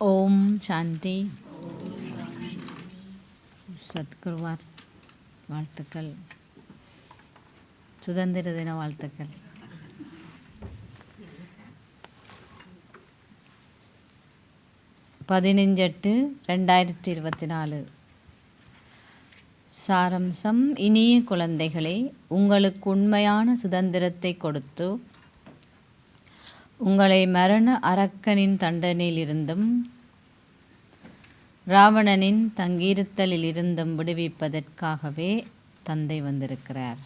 ஓம் சாந்தி. சத்குருவார் வாழ்த்துக்கள். சுதந்திர தின வாழ்த்துக்கள். பதினஞ்செட்டு 2024. சாரம்சம். இனிய குழந்தைகளே, உங்களுக்கு உண்மையான சுதந்திரத்தை கொடுத்து உங்களை மரண அரக்கனின் தண்டனையிலிருந்தும் ராவணனின் தங்கியிருத்தலிலிருந்தும் விடுவிப்பதற்காகவே தந்தை வந்திருக்கிறார்.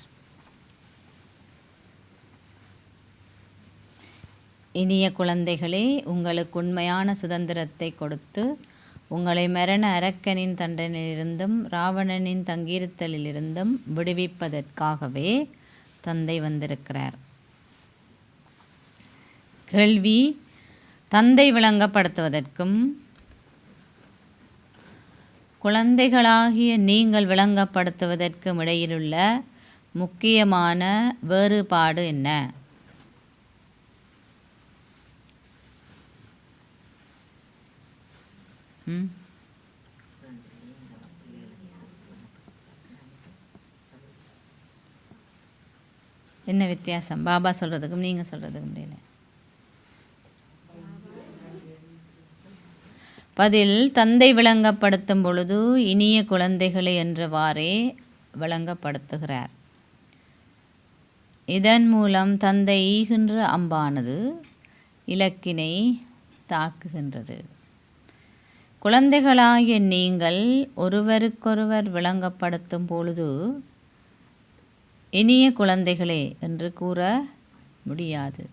இனிய குழந்தைகளே, உங்களுக்கு உண்மையான சுதந்திரத்தை கொடுத்து உங்களை மரண அரக்கனின் தண்டனையிலிருந்தும் ராவணனின் தங்கியிருத்தலிலிருந்தும் விடுவிப்பதற்காகவே தந்தை வந்திருக்கிறார். கேள்வி: தந்தை விளங்கப்படுத்துவதற்கும் குழந்தைகளாகிய நீங்கள் விளங்கப்படுத்துவதற்கும் இடையிலுள்ள முக்கியமான வேறுபாடு என்ன? என்ன வித்தியாசம்? பாபா சொல்கிறதுக்கும் நீங்கள் சொல்கிறதுக்கும் முடியல. பதில்: தந்தை விளங்கப்படுத்தும் பொழுது இனிய குழந்தைகளை என்றவாறே விளங்கப்படுத்துகிறார். இதன் மூலம் தந்தை ஈகின்ற அம்பானது இலக்கினை தாக்குகின்றது. குழந்தைகளாகிய நீங்கள் ஒருவருக்கொருவர் விளங்கப்படுத்தும் பொழுது இனிய குழந்தைகளே என்று கூற முடியாது.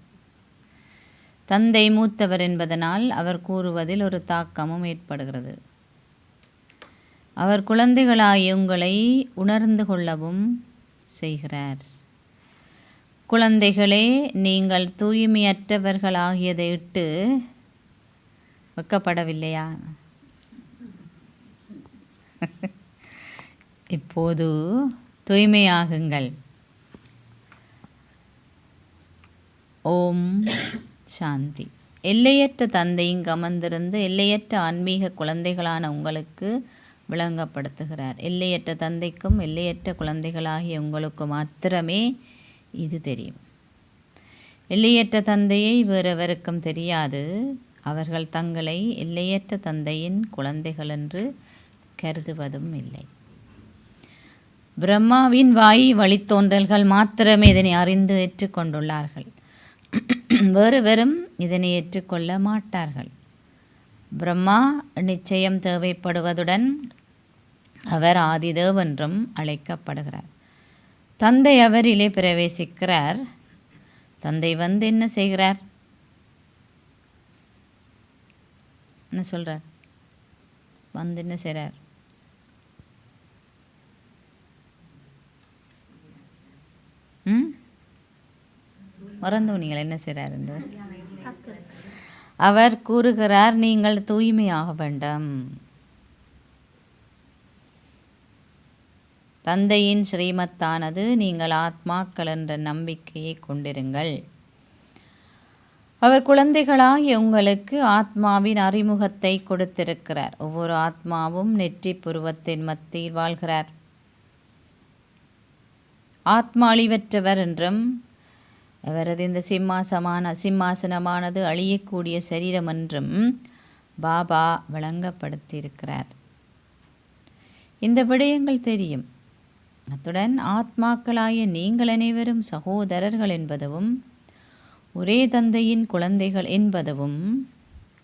தந்தை மூத்தவர் என்பதனால் அவர் கூறுவதில் ஒரு தாக்கமும் ஏற்படுகிறது. அவர் குழந்தைகளாகிய உங்களை உணர்ந்து கொள்ளவும் செய்கிறார். குழந்தைகளே, நீங்கள் தூய்மையற்றவர்களாகியதை இட்டு வெக்கப்படவில்லையா? இப்போது தூய்மையாகுங்கள். ஓம் சாந்தி. எல்லையற்ற தந்தை இங்கு அமர்ந்திருந்து எல்லையற்ற ஆன்மீக குழந்தைகளான உங்களுக்கு விளங்கப்படுத்துகிறார். எல்லையற்ற தந்தைக்கும் எல்லையற்ற குழந்தைகளாகிய உங்களுக்கு மாத்திரமே இது தெரியும். எல்லையற்ற தந்தையை வேறெவருக்கும் தெரியாது. அவர்கள் தங்களை எல்லையற்ற தந்தையின் குழந்தைகள் என்று கருதுவதும் இல்லை. பிரம்மாவின் வாய் வழித்தோன்றல்கள் மாத்திரமே இதனை அறிந்து ஏற்றுக்கொண்டுள்ளார்கள். வேறு வெறும் இதனை ஏற்றுக்கொள்ள மாட்டார்கள். பிரம்மா நிச்சயம் தேவைப்படுவதுடன் அவர் ஆதிதேவ் என்றும் அழைக்கப்படுகிறார். தந்தை அவரிலே பிரவேசிக்கிறார். தந்தை வந்து என்ன செய்கிறார்? என்ன சொல்கிறார்? வந்து என்ன செய்கிறார்? மறந்து நீங்கள் என்ன செய்கிறார் என்று அவர் கூறுகிறார். நீங்கள் தூய்மையாக வேண்டும். தந்தையின் ஸ்ரீமத்தானது நீங்கள் ஆத்மாக்கள் என்ற நம்பிக்கையை கொண்டிருங்கள். அவர் குழந்தைகளாகிய உங்களுக்கு ஆத்மாவின் அறிமுகத்தை கொடுத்திருக்கிறார். ஒவ்வொரு ஆத்மாவும் நெற்றி புருவத்தின் மத்தியில் வாழ்கிறார். ஆத்மா அழிவற்றவர் என்றும் அவரது இந்த சிம்மாசனமானது அழியக்கூடிய சரீரம் என்றும் பாபா விளங்கப்படுத்தியிருக்கிறார். இந்த விடயங்கள் தெரியும். அத்துடன் ஆத்மாக்களாகிய நீங்கள் அனைவரும் சகோதரர்கள் என்பதும் ஒரே தந்தையின் குழந்தைகள் என்பதும்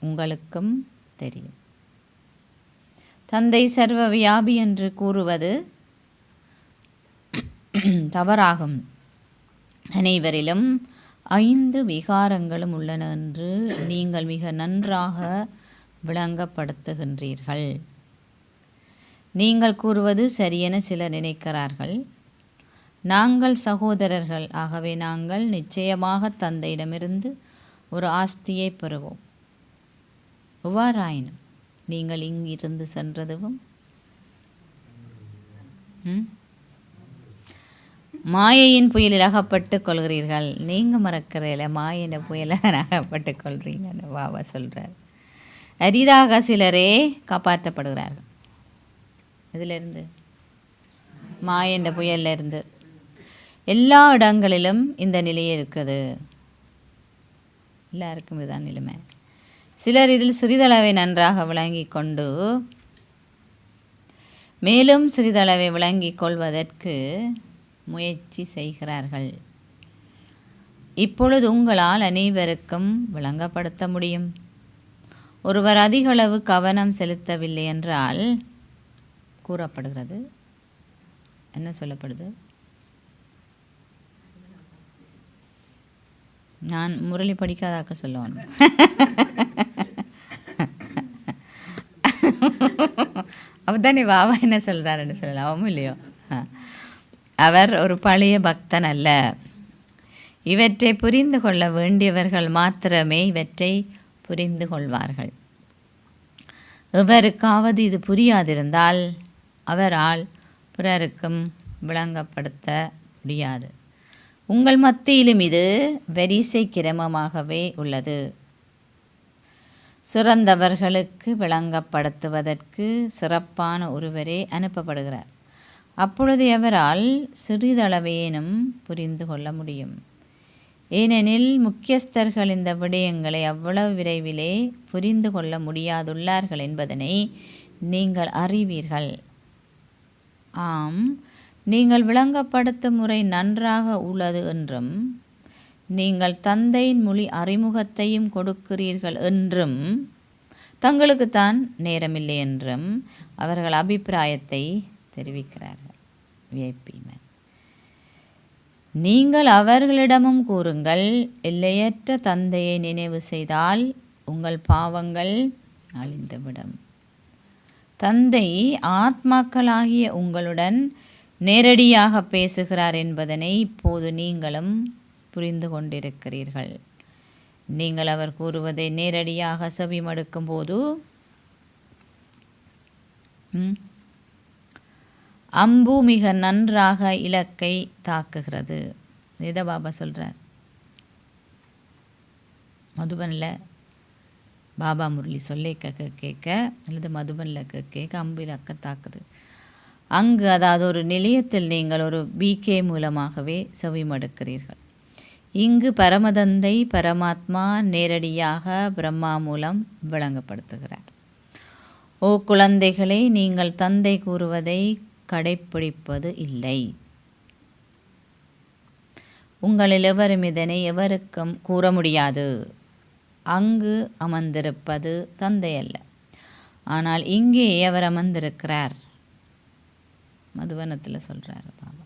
உங்களுக்கும் தெரியும். தந்தை சர்வ வியாபி என்று கூறுவது தவறாகும். அனைவரிலும் 5 விகாரங்களும் உள்ளன என்று நீங்கள் மிக நன்றாக விளங்கப்படுத்துகின்றீர்கள். நீங்கள் கூறுவது சரியென சிலர் நினைக்கிறார்கள். நாங்கள் சகோதரர்கள், ஆகவே நாங்கள் நிச்சயமாக தந்தையிடமிருந்து ஒரு ஆஸ்தியை பெறுவோம். எவ்வாறாயினும் நீங்கள் இங்கிருந்து சென்றதும் மாயையின் புயலில் அகப்பட்டு கொள்கிறீர்கள். நீங்கள் மறக்கிறதில்ல, மாயின புயலில் அகப்பட்டு கொள்கிறீங்கன்னு பாபா சொல்கிறார். அரிதாக சிலரே காப்பாற்றப்படுகிறார்கள். இதிலிருந்து மாயண்ட புயல்ல இருந்து எல்லா இடங்களிலும் இந்த நிலையே இருக்குது. எல்லாருக்கும் இதுதான் நிலைமை. சிலர் இதில் சிறிதளவை நன்றாக விளங்கி கொண்டு மேலும் சிறிதளவை விளங்கிக் கொள்வதற்கு முயற்சி செய்கிறார்கள். இப்பொழுது உங்களால் அனைவருக்கும் விளங்கப்படுத்த முடியும். ஒருவர் அதிகளவு கவனம் செலுத்தவில்லை என்றால் கூறப்படுகிறது. என்ன சொல்லப்படுது? நான் முரளி படிக்காதாக்க சொல்லுவேன். அவதானே பாபா என்ன சொல்கிறாருன்னு சொல்லலாம். அவவும் இல்லையோ, அவர் ஒரு பழைய பக்தன் அல்ல. இவற்றை புரிந்து கொள்ள வேண்டியவர்கள் மாத்திரமே இவற்றை புரிந்து கொள்வார்கள். எவருக்காவது இது புரியாதிருந்தால் அவரால் பிறருக்கும் விளங்கப்படுத்த முடியாது. உங்கள் மத்தியிலும் இது வரிசை கிரமமாகவே உள்ளது. சிறந்தவர்களுக்கு விளங்கப்படுத்துவதற்கு சிறப்பான ஒருவரே அனுப்பப்படுகிறார். அப்பொழுது அவரால் சிறிதளவேனும் புரிந்து கொள்ள முடியும். ஏனெனில் முக்கியஸ்தர்கள் இந்த விடயங்களை அவ்வளவு விரைவிலே புரிந்து கொள்ள முடியாதுள்ளார்கள் என்பதனை நீங்கள் அறிவீர்கள். ஆம், நீங்கள் விளங்கப்படுத்தும் முறை நன்றாக உள்ளது என்றும் நீங்கள் தந்தையின் மொழி அறிமுகத்தையும் கொடுக்கிறீர்கள் என்றும் தங்களுக்குத்தான் நேரமில்லை என்றும் அவர்கள் அபிப்பிராயத்தை தெரிவிக்கிறார்கள். விஐபிமன், நீங்கள் அவர்களிடமும் கூறுங்கள், எல்லையற்ற தந்தையை நினைவு செய்தால் உங்கள் பாவங்கள் அழிந்துவிடும். தந்தை ஆத்மாக்களாகிய உங்களுடன் நேரடியாக பேசுகிறார் என்பதனை இப்போது நீங்களும் புரிந்து கொண்டிருக்கிறீர்கள். நீங்கள் அவர் கூறுவதை நேரடியாக செவிமடுக்கும் போது அம்பு மிக நன்றாக இலக்கை தாக்குகிறது. இதை பாபா சொல்கிறார். மதுபனில் பாபா முரளி சொல்லை கேட்க அல்லது மதுபனில் கேட்க அம்பு இலக்க தாக்குது. அங்கு, அதாவது ஒரு நிலையத்தில் நீங்கள் ஒரு பிகே மூலமாகவே செவிமடுக்கிறீர்கள். இங்கு பரமதந்தை பரமாத்மா நேரடியாக பிரம்மா மூலம் விளங்கப்படுத்துகிறார். ஓ குழந்தைகளே, நீங்கள் தந்தை கூறுவதை கடைப்பிடிப்பது இல்லை. உங்களில் எவரும் இதனை எவருக்கும் கூற முடியாது. அங்கு அமர்ந்திருப்பது தந்தை அல்ல, ஆனால் இங்கே அவர் அமர்ந்திருக்கிறார். மதுவனத்தில் சொல்கிறார் பாபா.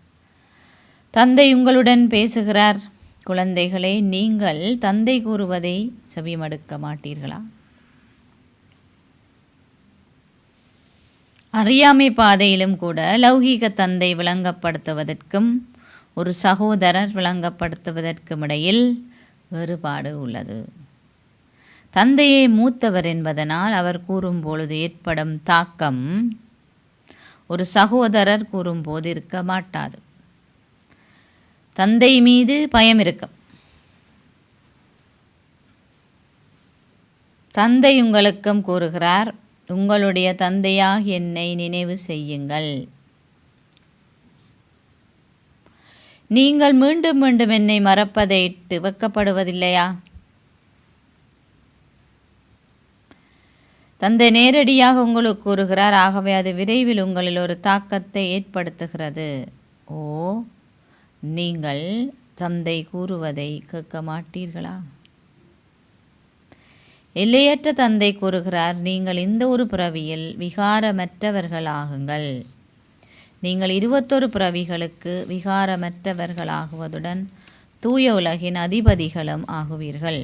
தந்தை உங்களுடன் பேசுகிறார். குழந்தைகளே, நீங்கள் தந்தை கூறுவதை செவிமடுக்க மாட்டீர்களா? அறியாமை பாதையிலும் கூட லௌகீக தந்தை விளங்கப்படுத்துவதற்கும் ஒரு சகோதரர் விளங்கப்படுத்துவதற்கும் இடையில் வேறுபாடு உள்ளது. தந்தையை மூத்தவர் என்பதனால் அவர் கூறும்பொழுது ஏற்படும் தாக்கம் ஒரு சகோதரர் கூறும்போது இருக்க மாட்டாது. தந்தை மீது பயம் இருக்கும். தந்தை உங்களுக்கும் கூறுகிறார், உங்களுடைய தந்தையாக என்னை நினைவு செய்யுங்கள். நீங்கள் மீண்டும் மீண்டும் என்னை மறப்பதை இட்டு வெட்கப்படுவதில்லையா? தந்தை நேரடியாக உங்களுக்கு கூறுகிறார். ஆகவே அது விரைவில் உங்களில் ஒரு தாக்கத்தை ஏற்படுத்துகிறது. ஓ, நீங்கள் தந்தை கூறுவதை கேட்க மாட்டீர்களா? எல்லையற்ற தந்தை கூறுகிறார், நீங்கள் இந்த ஒரு பிறவியில் விகாரமற்றவர்களாகுங்கள். நீங்கள் 21 பிறவிகளுக்கு விகாரமற்றவர்களாகுவதுடன் தூய உலகின் அதிபதிகளும் ஆகுவீர்கள்.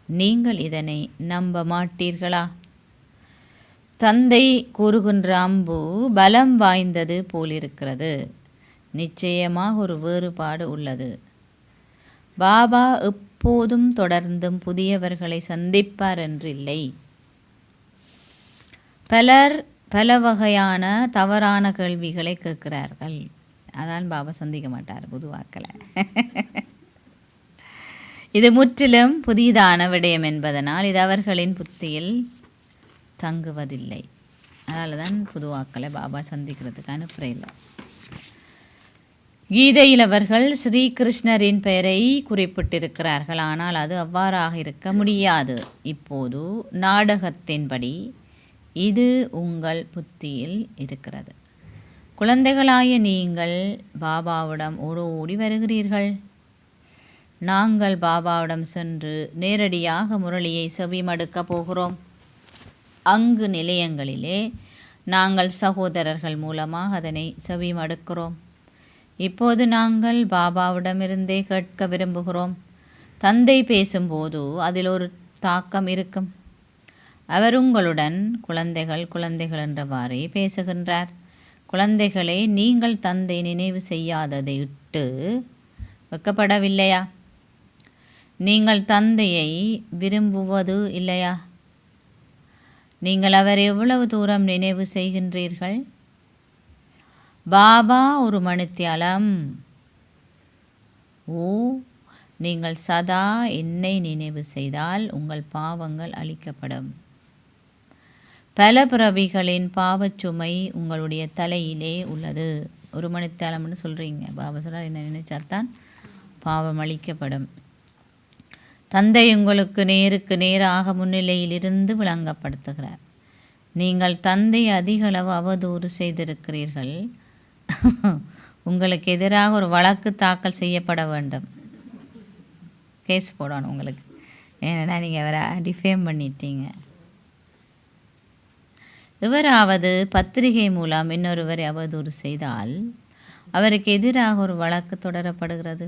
நீங்கள் இதனை நம்ப மாட்டீர்களா? தந்தை கூறுகின்ற அம்பு பலம் வாய்ந்தது போலிருக்கிறது. நிச்சயமாக ஒரு வேறுபாடு உள்ளது. பாபா எப்போதும் தொடர்ந்தும் புதியவர்களை சந்திப்பார் என்று இல்லை. பலர் பல வகையான தவறான கேள்விகளை கேட்கிறார்கள். அதான் பாபா சந்திக்க மாட்டார் புதுவாக்களை. இது முற்றிலும் புதிதான விடயம் என்பதனால் இது அவர்களின் புத்தியில் தங்குவதில்லை. அதனால தான் புதுவாக்களை பாபா சந்திக்கிறதுக்கு அனுப்புறையில். கீதையில் அவர்கள் ஸ்ரீகிருஷ்ணரின் பெயரை குறிப்பிட்டிருக்கிறார்கள். ஆனால் அது அவ்வாறாக இருக்க முடியாது. இப்போது நாடகத்தின்படி இது உங்கள் புத்தியில் இருக்கிறது. குழந்தைகளாய நீங்கள் பாபாவிடம் ஓடி வருகிறீர்கள். நாங்கள் பாபாவிடம் சென்று நேரடியாக முரளியை செவிமடுக்கப் போகிறோம். அங்கு நிலையங்களிலே நாங்கள் சகோதரர்கள் மூலமாக அதனை செவிமடுக்கிறோம். இப்போது நாங்கள் பாபாவிடமிருந்தே கேட்க விரும்புகிறோம். தந்தை பேசும்போது அதில் ஒரு தாக்கம் இருக்கும். அவர் உங்களுடன் குழந்தைகள் என்றவாறே பேசுகின்றார். குழந்தைகளே, நீங்கள் தந்தை நினைவு செய்யாததை இட்டு வைக்கப்படவில்லையா? நீங்கள் தந்தையை விரும்புவது இல்லையா? நீங்கள் அவர் எவ்வளவு தூரம் நினைவு செய்கின்றீர்கள்? பாபா ஒரு மணித்தியாலம். நீங்கள் சதா என்னை நினைவு செய்தால் உங்கள் பாவங்கள் அழிக்கப்படும். பல பிறவிகளின் பாவச்சுமை உங்களுடைய தலையிலே உள்ளது. ஒரு மணித்தியாலம்னு சொல்கிறீங்க. பாபா சொல்கிறார், என்ன நினைச்சாத்தான் பாவம் அழிக்கப்படும். தந்தை உங்களுக்கு நேருக்கு நேராக முன்னிலையிலிருந்து விளங்கப்படுத்துகிறார். நீங்கள் தந்தை அதிகளவு அவதூறு செய்திருக்கிறீர்கள். உங்களுக்கு எதிராக ஒரு வழக்கு தாக்கல் செய்யப்பட வேண்டும். கேஸ் போடணும் உங்களுக்கு. ஏன்னா நீங்கள் அவரை டிஃபேம் பண்ணிட்டீங்க. எவராவது பத்திரிகை மூலம் இன்னொருவரை அவதூறு செய்தால் அவருக்கு எதிராக ஒரு வழக்கு தொடரப்படுகிறது.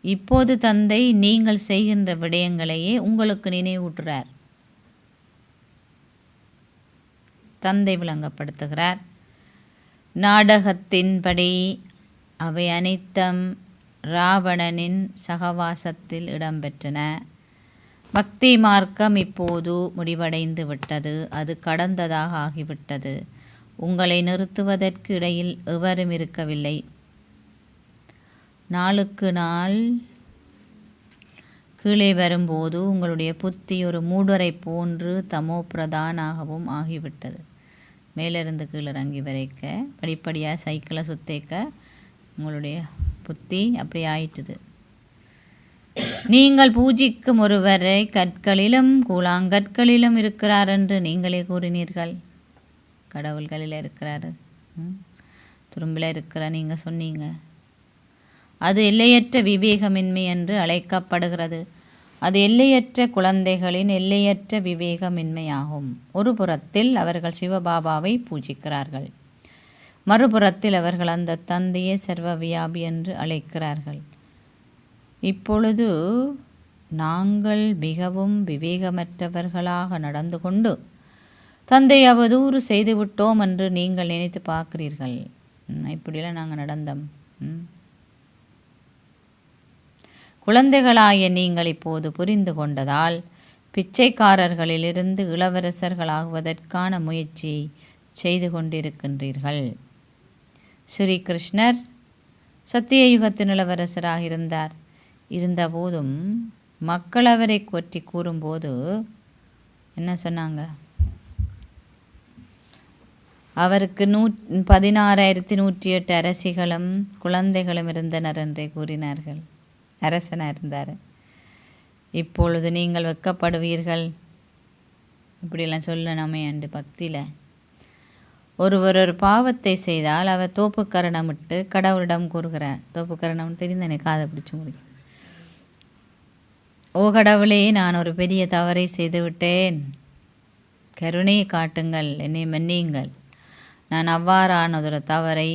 இப்போது தந்தை நீங்கள் செய்கின்ற விடயங்களையே உங்களுக்கு நினைவூட்டுறார். தந்தை விளங்கப்படுத்துகிறார். நாடகத்தின்படி அவை அனைத்தும் ராவணனின் சகவாசத்தில் இடம்பெற்றன. பக்தி மார்க்கம் இப்போது முடிவடைந்து விட்டது. அது கடந்ததாக ஆகிவிட்டது. உங்களை நிறுத்துவதற்கு இடையில் எவரும் இருக்கவில்லை. நாளுக்கு நாள் கீழே வரும்போது உங்களுடைய புத்தி ஒரு மூடரை போன்று தமோ பிரதானாகவும் ஆகிவிட்டது. மேலிருந்து கீழிறங்கி வரைக்க படிப்படியாக சைக்கிளை சுத்தேக்க உங்களுடைய புத்தி அப்படி ஆயிட்டுது. நீங்கள் பூஜிக்கும் ஒருவரை கற்களிலும் கூழாங்கற்களிலும் இருக்கிறார் என்று நீங்களே கூறினீர்கள். கடவுள்களில் இருக்கிறாரு, துரும்பில் இருக்கிற நீங்கள் சொன்னீங்க. அது எல்லையற்ற விவேகமின்மை என்று அழைக்கப்படுகிறது. அது எல்லையற்ற குழந்தைகளின் எல்லையற்ற விவேகமின்மையாகும். ஒரு புறத்தில் அவர்கள் சிவபாபாவை பூஜிக்கிறார்கள், மறுபுறத்தில் அவர்கள் அந்த தந்தையை சர்வவியாபி என்று அழைக்கிறார்கள். இப்பொழுது நாங்கள் மிகவும் விவேகமற்றவர்களாக நடந்து கொண்டு தந்தை அவதூறு செய்துவிட்டோம் என்று நீங்கள் நினைத்து பார்க்கிறீர்கள். இப்படியெல்லாம் நாங்கள் நடந்தோம். குழந்தைகளாய நீங்கள் இப்போது புரிந்து கொண்டதால் பிச்சைக்காரர்களிலிருந்து இளவரசர்களாகுவதற்கான முயற்சியை செய்து கொண்டிருக்கின்றீர்கள். ஸ்ரீ கிருஷ்ணர் சத்தியயுகத்தின் இளவரசராக இருந்தபோதும் மக்கள் அவரை பற்றி கூறும்போது என்ன சொன்னாங்க? அவருக்கு 16,108 அரசிகளும் குழந்தைகளும் இருந்தனர் என்றே கூறினார்கள். அரசனாக இருந்தார். இப்பொழுது நீங்கள் வெட்கப்படுவீர்கள். இப்படியெல்லாம் சொல்லணுமே அண்டு பக்தியில். ஒருவர் ஒரு பாவத்தை செய்தால் அவர் தோப்புக்கரணமிட்டு கடவுளிடம் கூறுகிறார். தோப்புக்கரணம் தெரிந்து எனக்கு காதை பிடிச்சி முடியும். ஓ கடவுளே, நான் ஒரு பெரிய தவறை செய்துவிட்டேன். கருணையை காட்டுங்கள், என்னை மன்னியுங்கள். நான் அவ்வாறானதொரு தவறை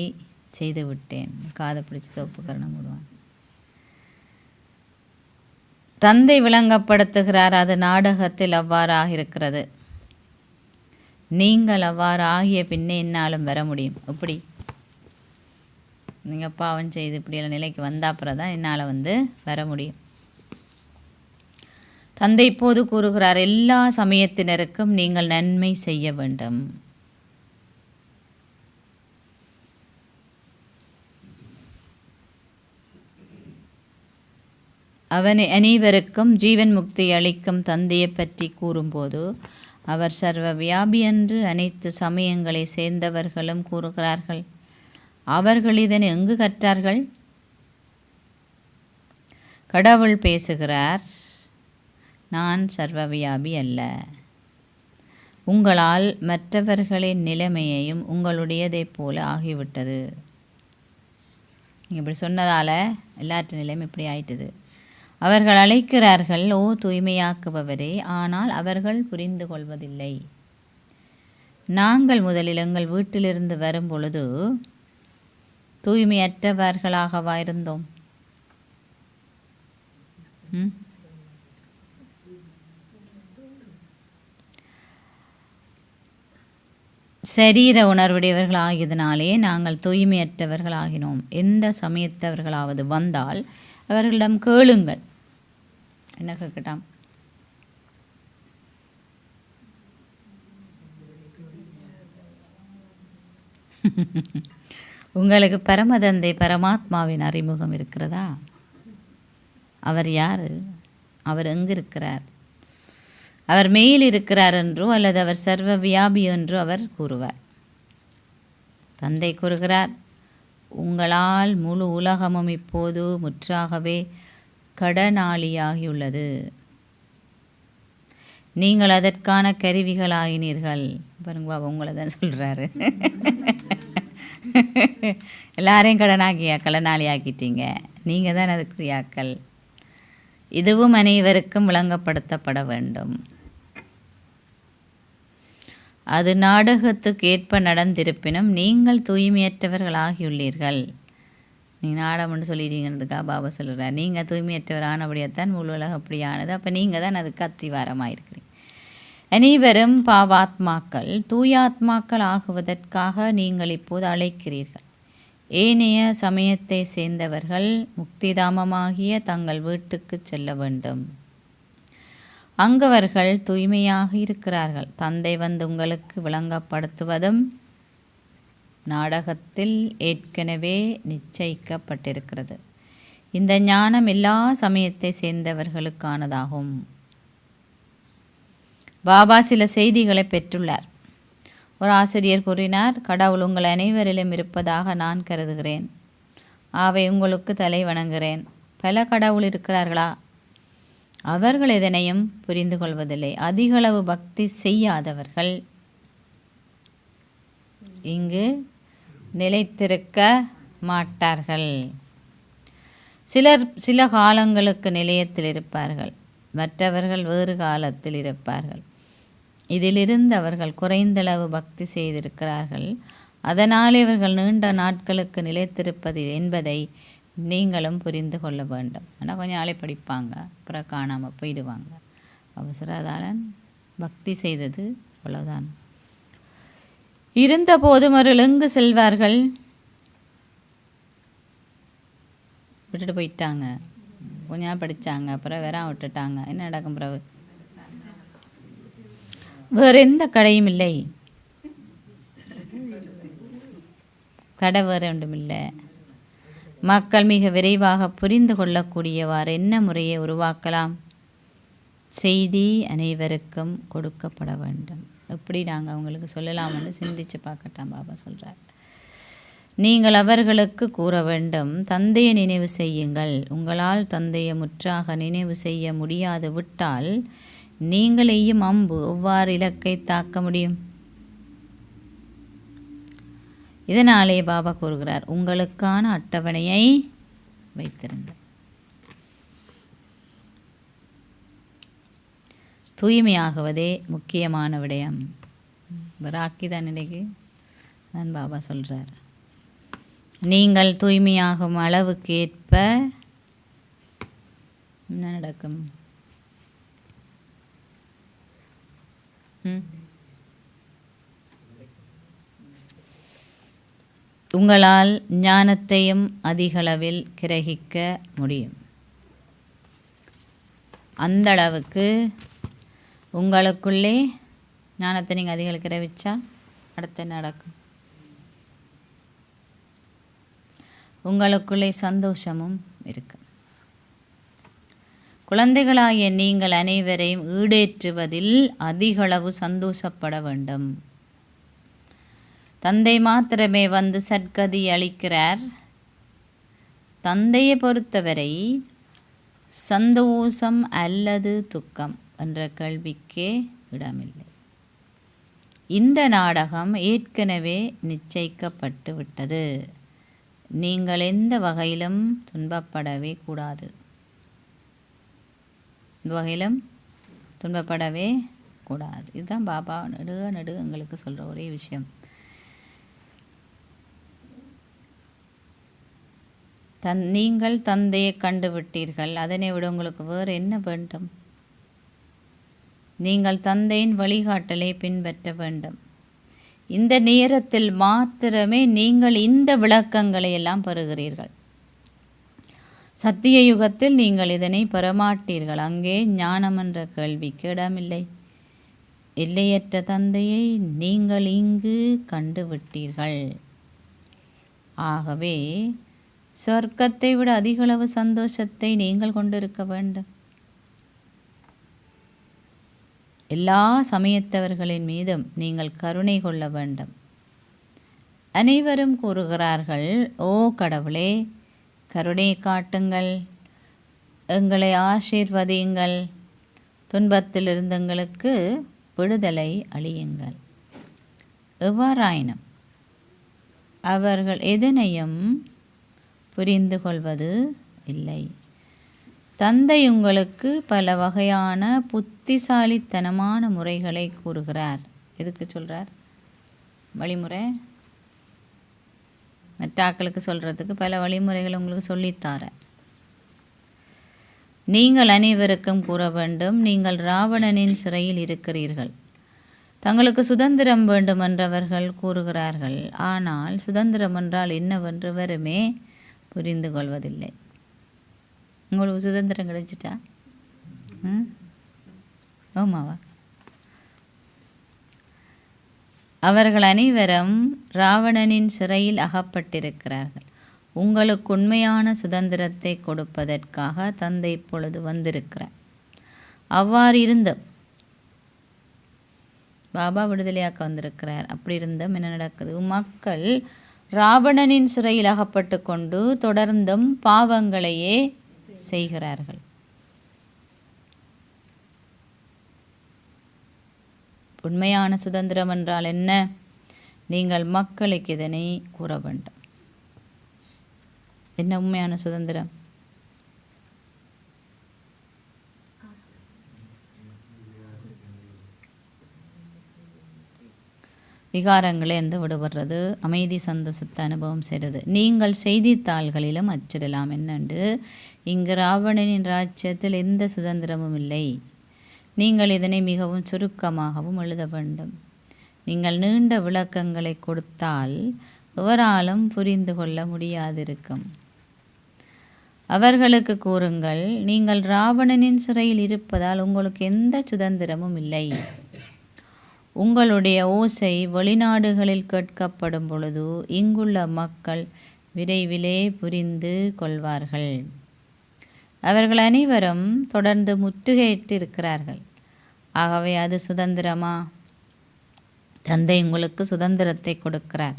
செய்துவிட்டேன். காதை பிடிச்சி தோப்புக்கரணம் விடுவான். தந்தை விளங்கப்படுத்துகிறார். அது நாடகத்தில் அவ்வாறாக இருக்கிறது. நீங்கள் அவ்வாறு ஆகிய பின்னே என்னாலும் வர முடியும். எப்படி நீங்கள் பாவம் செய்து இப்படியெல்லாம் நிலைக்கு வந்தாப்புறம் தான் என்னால் வர முடியும். தந்தை இப்போது கூறுகிறார், எல்லா சமயத்தினருக்கும் நீங்கள் நன்மை செய்ய வேண்டும். அவனை அனைவருக்கும் ஜீவன் முக்தி அளிக்கும் தந்தையை பற்றி கூறும்போது அவர் சர்வ வியாபி என்று அனைத்து சமயங்களை சேர்ந்தவர்களும் கூறுகிறார்கள். அவர்கள் இதனை எங்கு கற்றார்கள்? கடவுள் பேசுகிறார், நான் சர்வவியாபி அல்ல. உங்களால் மற்றவர்களின் நிலைமையையும் உங்களுடையதைப் போல ஆகிவிட்டது. நீங்கள் இப்படி சொன்னதால் எல்லாற்ற நிலையும் இப்படி ஆயிட்டது. அவர்கள் அழைக்கிறார்கள், ஓ தூய்மையாக்குபவரே, ஆனால் அவர்கள் புரிந்து கொள்வதில்லை. நாங்கள் முதலில் எங்கள் வீட்டிலிருந்து வரும் பொழுது தூய்மையற்றவர்களாகவா இருந்தோம்? சரீர உணர்வுடையவர்கள் ஆகியதனாலே நாங்கள் தூய்மையற்றவர்கள் ஆகினோம். எந்த சமயத்தவர்களாவது வந்தால் அவர்களிடம் கேளுங்கள். என்ன கேட்கட்டாம்? உங்களுக்கு பரமதந்தை பரமாத்மாவின் அறிமுகம் இருக்கிறதா? அவர் யார்? அவர் எங்கு இருக்கிறார்? அவர் மேல் இருக்கிறார் என்றோ அல்லது அவர் சர்வ வியாபி என்றோ அவர் கூறுவார். தந்தை கூறுகிறார், உங்களால் முழு உலகமும் இப்போது முற்றாகவே கடனாளியாகியுள்ளது. நீங்கள் அதற்கான கருவிகளாகினீர்கள். பாருங்க பாபா, உங்களை தான் சொல்கிறாரு. எல்லாரையும் கடனாளி ஆக்கிட்டீங்க. நீங்கள் தான் அதுக்கு யாக்கள். இதுவும் அனைவருக்கும் விளங்கப்படுத்தப்பட வேண்டும். அது நாடகத்துக்கு ஏற்ப நடந்திருப்பினும் நீங்கள் தூய்மையற்றவர்கள் ஆகியுள்ளீர்கள். நீங்கள் நாடகம்னு சொல்லிடுங்கிறதுக்காக பாபா சொல்கிறார், நீங்கள் தூய்மையற்றவர் ஆனபடியாத்தான் முழு உலகம் அப்படியானது. அப்போ நீங்கள் தான் அதுக்கு அத்திவாரமாக இருக்கிறீங்க. அனைவரும் பாவாத்மாக்கள் தூயாத்மாக்கள் ஆகுவதற்காக நீங்கள் இப்போது அழைக்கிறீர்கள். ஏனைய சமயத்தை சேர்ந்தவர்கள் முக்திதாமமாகிய தங்கள் வீட்டுக்கு செல்ல வேண்டும். அங்கவர்கள் தூய்மையாக இருக்கிறார்கள். தந்தை வந்து உங்களுக்கு விளங்கப்படுத்துவதும் நாடகத்தில் ஏற்கனவே நிச்சயிக்கப்பட்டிருக்கிறது. இந்த ஞானம் எல்லா சமயத்தை சேர்ந்தவர்களுக்கானதாகும். பாபா சில செய்திகளை பெற்றுள்ளார். ஒரு ஆசிரியர் கூறினார், கடவுள் உங்கள் அனைவரிலும் இருப்பதாக நான் கருதுகிறேன். அவை உங்களுக்கு தலை வணங்குகிறேன். பல கடவுள் இருக்கிறார்களா? அவர்கள் எதனையும் புரிந்து கொள்வதில்லை. அதிகளவு பக்தி செய்யாதவர்கள் இங்கு நிலைத்திருக்க மாட்டார்கள். சிலர் சில காலங்களுக்கு நிலையத்தில் இருப்பார்கள், மற்றவர்கள் வேறு காலத்தில் இருப்பார்கள். இதிலிருந்து அவர்கள் குறைந்தளவு பக்தி செய்திருக்கிறார்கள். அதனால் இவர்கள் நீண்ட நாட்களுக்கு நிலைத்திருப்பது என்பதை நீங்களும் புரிந்து கொள்ள வேண்டும். ஆனால் கொஞ்சம் நாளை படிப்பாங்க, அப்புறம் காணாமல் போயிடுவாங்க. அவசரதாலன் பக்தி செய்தது அவ்வளோதான். இருந்த போதும் அவர்கள் எங்கு செல்வார்கள்? விட்டுட்டு போயிட்டாங்க. கொஞ்ச நாள் படித்தாங்க, அப்புறம் வேற விட்டுட்டாங்க. என்ன நடக்கும் பிறகு? வேறு எந்த கடையும் இல்லை. கடை வேறு ஒன்றும் இல்லை. மக்கள் மிக விரைவாக புரிந்து கொள்ளக்கூடியவாறு என்ன முறையை உருவாக்கலாம்? செய்தி அனைவருக்கும் கொடுக்கப்பட வேண்டும். எப்படி நாங்கள் அவங்களுக்கு சொல்லலாம்னு சிந்திச்சு பார்க்கட்டாம் பாபா சொல்கிறார். நீங்கள் அவர்களுக்கு கூற வேண்டும், தந்தையை நினைவு செய்யுங்கள். உங்களால் தந்தையை முற்றாக நினைவு செய்ய முடியாது விட்டால் நீங்கள் எய்யும் அம்பு எவ்வாறு இலக்கை தாக்க முடியும்? இதனாலே பாபா கூறுகிறார், உங்களுக்கான அட்டவணையை வைத்திருங்கள். தூய்மையாகுவதே முக்கியமான விடயம். ராக்கி தான் நினைக்கு நான் பாபா சொல்கிறார். நீங்கள் தூய்மையாகும் அளவுக்கு ஏற்ப என்ன நடக்கும்? உங்களால் ஞானத்தையும் அதிகளவில் கிரகிக்க முடியும். அந்த அளவுக்கு உங்களுக்குள்ளே ஞானத்தை நீங்கள் அதிகளவு கிரகிச்சா அடுத்து என்ன நடக்கும்? உங்களுக்குள்ளே சந்தோஷமும் இருக்கு. குழந்தைகளாகிய நீங்கள் அனைவரையும் ஈடேற்றுவதில் அதிகளவு சந்தோஷப்பட வேண்டும். தந்தை மாத்திரமே வந்து சற்கதி அளிக்கிறார். தந்தையை பொறுத்தவரை சந்தோஷம் அல்லது துக்கம் என்ற கேள்விக்கே இடமில்லை. இந்த நாடகம் ஏற்கனவே நிச்சயிக்கப்பட்டு விட்டது. நீங்கள் எந்த வகையிலும் துன்பப்படவே கூடாது. இந்த வகையிலும் துன்பப்படவே கூடாது. இதுதான் பாபா நெடுக எங்களுக்கு சொல்கிற ஒரே விஷயம். நீங்கள் தந்தையை கண்டு விட்டீர்கள். அதனை விட உங்களுக்கு வேறு என்ன வேண்டும்? நீங்கள் தந்தையின் வழிகாட்டலை பின்பற்ற வேண்டும். இந்த நேரத்தில் மாத்திரமே நீங்கள் இந்த விளக்கங்களை எல்லாம் பெறுகிறீர்கள். சத்திய யுகத்தில் நீங்கள் இதனை பெறமாட்டீர்கள். அங்கே ஞானம் என்ற கேள்விக்கு இடமில்லை. எல்லையற்ற தந்தையை நீங்கள் இங்கு கண்டுவிட்டீர்கள். ஆகவே சொர்க்கத்தை விட அதிகளவு சந்தோஷத்தை நீங்கள் கொண்டிருக்க வேண்டும். எல்லா சமயத்தவர்களின் மீதும் நீங்கள் கருணை கொள்ள வேண்டும். அனைவரும் கூறுகிறார்கள், ஓ கடவுளே, கருணை காட்டுங்கள், எங்களை ஆசீர்வதியுங்கள், துன்பத்திலிருந்து எங்களுக்கு விடுதலை அளியுங்கள். எவ்வாறாயினும் அவர்கள் எதனையும் புரிந்து கொள்வது இல்லை. தந்தை உங்களுக்கு பல வகையான புத்திசாலித்தனமான முறைகளை கூறுகிறார். எதுக்கு சொல்கிறார்? வழிமுறை மற்றாக்களுக்கு சொல்கிறதுக்கு பல வழிமுறைகள் உங்களுக்கு சொல்லித்தார. நீங்கள் அனைவருக்கும் கூற வேண்டும், நீங்கள் ராவணனின் சிறையில் இருக்கிறீர்கள். தங்களுக்கு சுதந்திரம் வேண்டும் என்றவர்கள் கூறுகிறார்கள். ஆனால் சுதந்திரம் என்றால் என்னவென்று வெறுமே புரிந்து கொள்வதில்லை. உங்களுக்கு சுதந்திரம் கிடைச்சிட்டா? ஆமாவா? அவர்கள் அனைவரும் ராவணனின் சிறையில் அகப்பட்டிருக்கிறார்கள். உங்களுக்கு உண்மையான சுதந்திரத்தை கொடுப்பதற்காக தந்தை இப்பொழுது வந்திருக்கிறார். அவ்வாறு இருந்தும் பாபா விடுதலையாக்க வந்திருக்கிறார். அப்படி இருந்தும் என்ன நடக்குது? மக்கள் ராவணனின் சிறையில் அகப்பட்டு கொண்டு தொடர்ந்தும் பாவங்களையே செய்கிறார்கள். உண்மையான சுதந்திரம் என்றால் என்ன? நீங்கள் மக்களுக்கு இதனை கூற வேண்டும். என்ன உண்மையான சுதந்திரம்? விகாரங்களை எந்த விடுபடுறது, அமைதி சந்தோஷத்தை அனுபவம் செய்கிறது. நீங்கள் செய்தித்தாள்களிலும் அச்சிடலாம் என்னண்டு, இங்கு ராவணனின் ராஜ்யத்தில் எந்த சுதந்திரமும் இல்லை. நீங்கள் இதனை மிகவும் சுருக்கமாகவும் எழுத வேண்டும். நீங்கள் நீண்ட விளக்கங்களை கொடுத்தால் எவராலும் புரிந்து கொள்ள முடியாதிருக்கும். அவர்களுக்கு கூறுங்கள், நீங்கள் ராவணனின் சிறையில் இருப்பதால் உங்களுக்கு எந்த சுதந்திரமும் இல்லை. உங்களுடைய ஓசை வெளிநாடுகளில் கேட்கப்படும் பொழுது இங்குள்ள மக்கள் விரைவிலே புரிந்து கொள்வார்கள். அவர்கள் அனைவரும் தொடர்ந்து முற்றுகையிட்டு இருக்கிறார்கள். ஆகவே அது சுதந்திரமா? தந்தை உங்களுக்கு சுதந்திரத்தை கொடுக்கிறார்.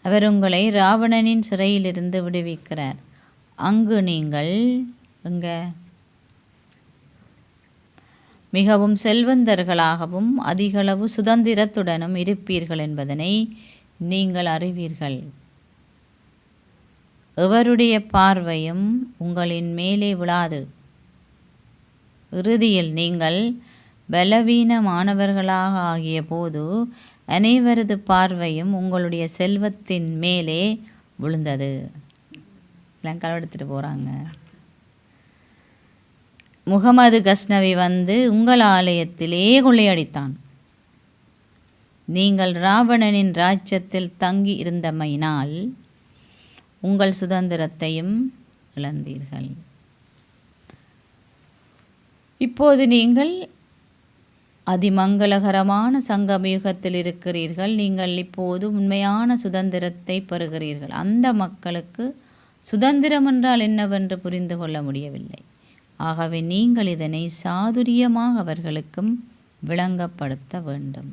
அவர் உங்களை ராவணனின் சிறையிலிருந்து விடுவிக்கிறார். அங்கு நீங்கள் மிகவும் செல்வந்தர்களாகவும் அதிகளவு சுதந்திரத்துடனும் இருப்பீர்கள் என்பதனை நீங்கள் அறிவீர்கள். எவருடைய பார்வையும் உங்களின் மேலே விழாது. இறுதியில் நீங்கள் பலவீனமானவர்களாக ஆகிய போது அனைவரது பார்வையும் உங்களுடைய செல்வத்தின் மேலே விழுந்தது. எல்லாம் களவெடுத்துட்டு போகிறாங்க. முகமது கஸ்னவி வந்து உங்கள் ஆலயத்திலே கொள்ளையடித்தான். நீங்கள் ராவணனின் ராஜ்யத்தில் தங்கி இருந்தமையினால் உங்கள் சுதந்திரத்தையும் இழந்தீர்கள். இப்போது நீங்கள் அதிமங்களகரமான சங்கமயுகத்தில் இருக்கிறீர்கள். நீங்கள் இப்போது உண்மையான சுதந்திரத்தை பெறுகிறீர்கள். அந்த மக்களுக்கு சுதந்திரம் என்றால் என்னவென்று புரிந்து கொள்ள முடியவில்லை. ஆகவே நீங்கள் இதனை சாதுரியமாக அவர்களுக்கும் விளங்கப்படுத்த வேண்டும்.